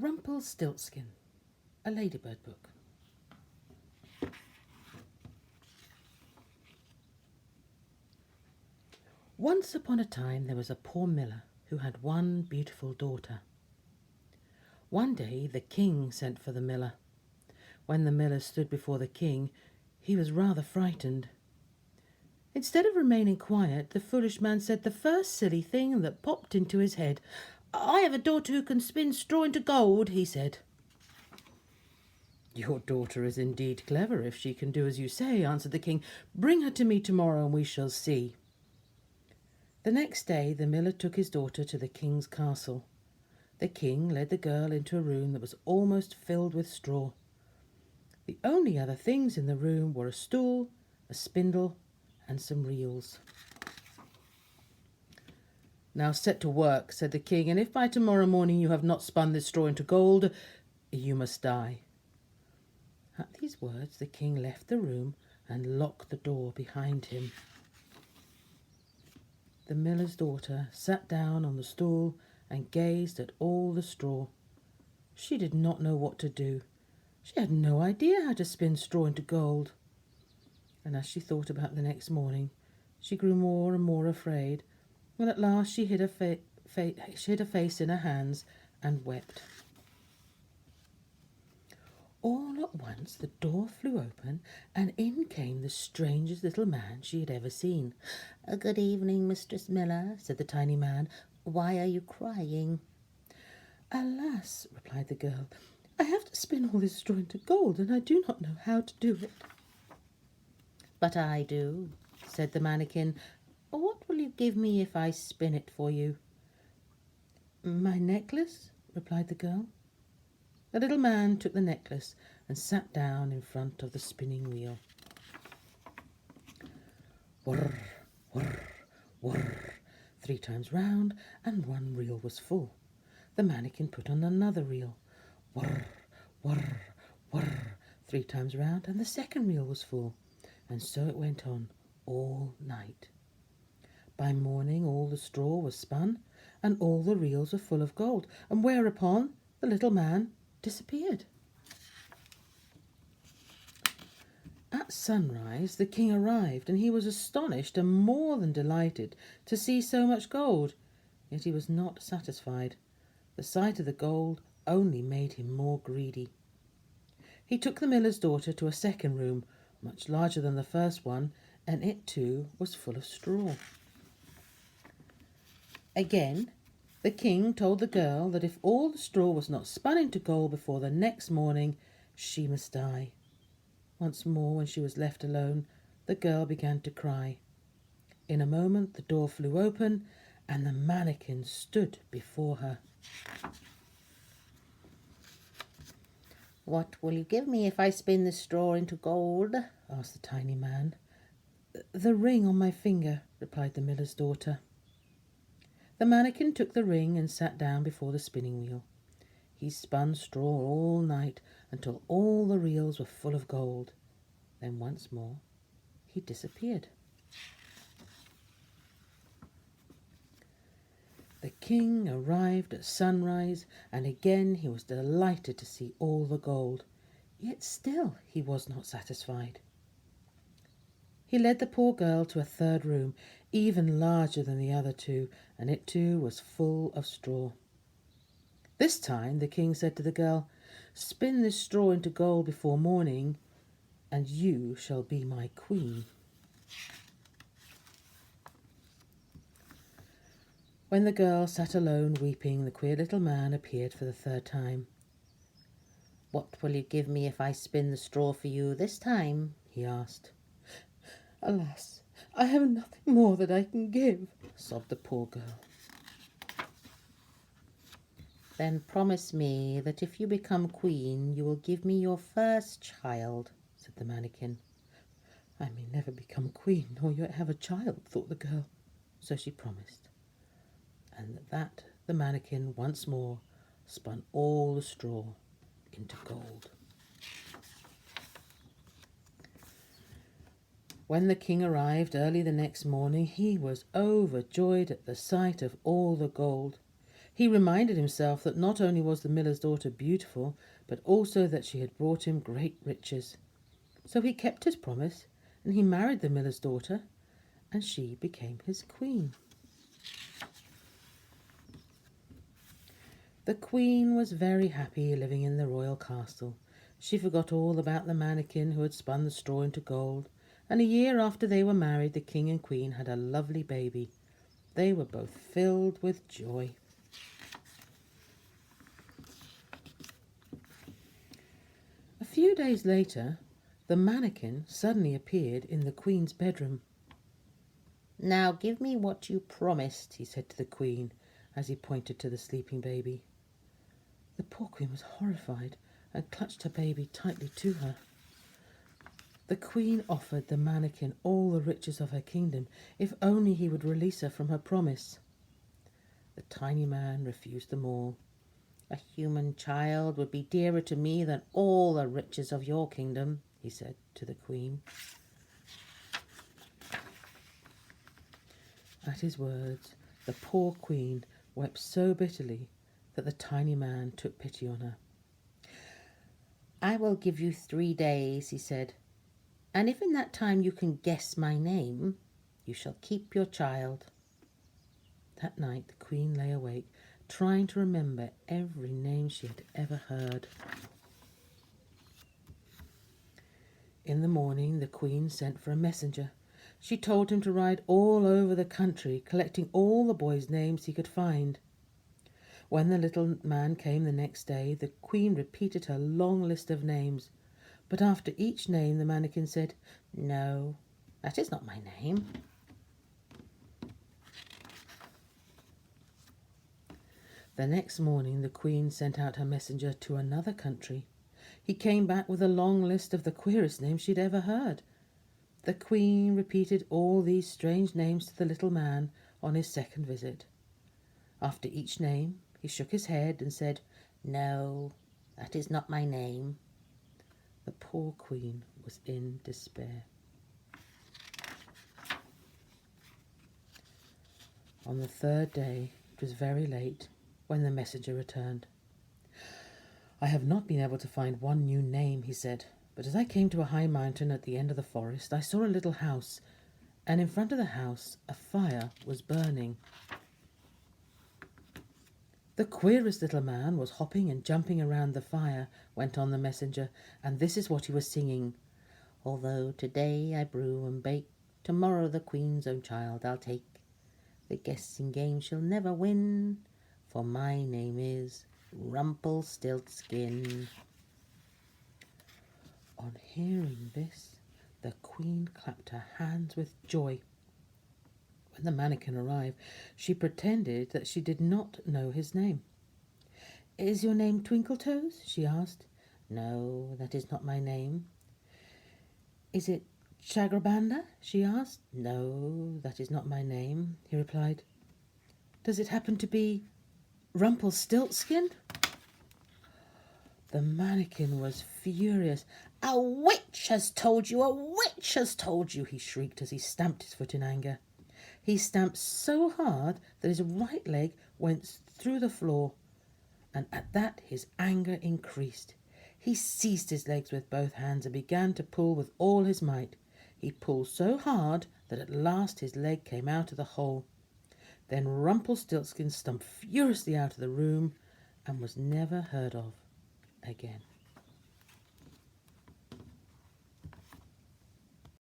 Rumpelstiltskin, a Ladybird book. Once upon a time there was a poor miller who had one beautiful daughter. One day the king sent for the miller. When the miller stood before the king, he was rather frightened. Instead of remaining quiet, the foolish man said the first silly thing that popped into his head. "I have a daughter who can spin straw into gold," he said. "Your daughter is indeed clever if she can do as you say," answered the king. "Bring her to me tomorrow and we shall see." The next day the miller took his daughter to the king's castle. The king led the girl into a room that was almost filled with straw. The only other things in the room were a stool, a spindle, and some reels. "Now set to work," said the king, "and if by tomorrow morning you have not spun this straw into gold, you must die." At these words the king left the room and locked the door behind him. The miller's daughter sat down on the stool and gazed at all the straw. She did not know what to do. She had no idea how to spin straw into gold. And as she thought about the next morning, she grew more and more afraid, and at last she hid her face in her hands and wept. All at once the door flew open, and in came the strangest little man she had ever seen. "Good evening, Mistress Miller," said the tiny man. "Why are you crying?" "Alas," replied the girl, "I have to spin all this straw into gold, and I do not know how to do it." "But I do," said the mannikin. "What will you give me if I spin it for you?" "My necklace," replied the girl. The little man took the necklace and sat down in front of the spinning wheel. Whirr, whirr, whirr, 3 times round, and one reel was full. The mannikin put on another reel. Whirr, whirr, whirr, 3 times round, and the second reel was full. And so it went on all night. By morning all the straw was spun, and all the reels were full of gold, and whereupon the little man disappeared. At sunrise the king arrived, and he was astonished and more than delighted to see so much gold. Yet he was not satisfied. The sight of the gold only made him more greedy. He took the miller's daughter to a second room, much larger than the first one, and it too was full of straw. Again the king told the girl that if all the straw was not spun into gold before the next morning, she must die. Once more, when she was left alone, the girl began to cry. In a moment the door flew open, and the mannikin stood before her. "What will you give me if I spin the straw into gold?" asked the tiny man. "The ring on my finger," replied the miller's daughter. The mannikin took the ring and sat down before the spinning wheel. He spun straw all night until all the reels were full of gold. Then once more he disappeared. The king arrived at sunrise, and again he was delighted to see all the gold. Yet still he was not satisfied. He led the poor girl to a third room, even larger than the other two, and it too was full of straw. This time the king said to the girl, "Spin this straw into gold before morning, and you shall be my queen." When the girl sat alone weeping, the queer little man appeared for the third time. "What will you give me if I spin the straw for you this time?" he asked. "Alas, I have nothing more that I can give," sobbed the poor girl. "Then promise me that if you become queen, you will give me your first child," said the mannikin. "I may never become queen nor yet have a child," thought the girl. So she promised. And at that the mannikin once more spun all the straw into gold. When the king arrived early the next morning, he was overjoyed at the sight of all the gold. He reminded himself that not only was the miller's daughter beautiful, but also that she had brought him great riches. So he kept his promise, and he married the miller's daughter, and she became his queen. The queen was very happy living in the royal castle. She forgot all about the mannikin who had spun the straw into gold, and a year after they were married, the king and queen had a lovely baby. They were both filled with joy. A few days later, the mannikin suddenly appeared in the queen's bedroom. "Now give me what you promised," he said to the queen as he pointed to the sleeping baby. The poor queen was horrified and clutched her baby tightly to her. The queen offered the mannikin all the riches of her kingdom if only he would release her from her promise. The tiny man refused them all. "A human child would be dearer to me than all the riches of your kingdom," he said to the queen. At his words, the poor queen wept so bitterly that the tiny man took pity on her. "I will give you 3 days," he said, "and if in that time you can guess my name, you shall keep your child." That night the queen lay awake, trying to remember every name she had ever heard. In the morning the queen sent for a messenger. She told him to ride all over the country, collecting all the boys' names he could find. When the little man came the next day, the queen repeated her long list of names, but after each name the mannikin said, "No, that is not my name." The next morning the queen sent out her messenger to another country. He came back with a long list of the queerest names she'd ever heard. The queen repeated all these strange names to the little man on his second visit. After each name he shook his head and said, "No, that is not my name." The poor queen was in despair. On the third day, it was very late, when the messenger returned. "I have not been able to find one new name," he said, "but as I came to a high mountain at the end of the forest, I saw a little house, and in front of the house a fire was burning. The queerest little man was hopping and jumping around the fire," went on the messenger, "and this is what he was singing. Although today I brew and bake, tomorrow the queen's own child I'll take. The guessing game she'll never win, for my name is Rumpelstiltskin." On hearing this, the queen clapped her hands with joy. When the mannikin arrived, she pretended that she did not know his name. "Is your name Twinkletoes?" she asked. "No, that is not my name." "Is it Chagrabanda?" she asked. "No, that is not my name," he replied. "Does it happen to be Rumpelstiltskin?" The mannikin was furious. "A witch has told you! A witch has told you!" he shrieked as he stamped his foot in anger. He stamped so hard that his right leg went through the floor, and at that his anger increased. He seized his legs with both hands and began to pull with all his might. He pulled so hard that at last his leg came out of the hole. Then Rumpelstiltskin stumped furiously out of the room and was never heard of again.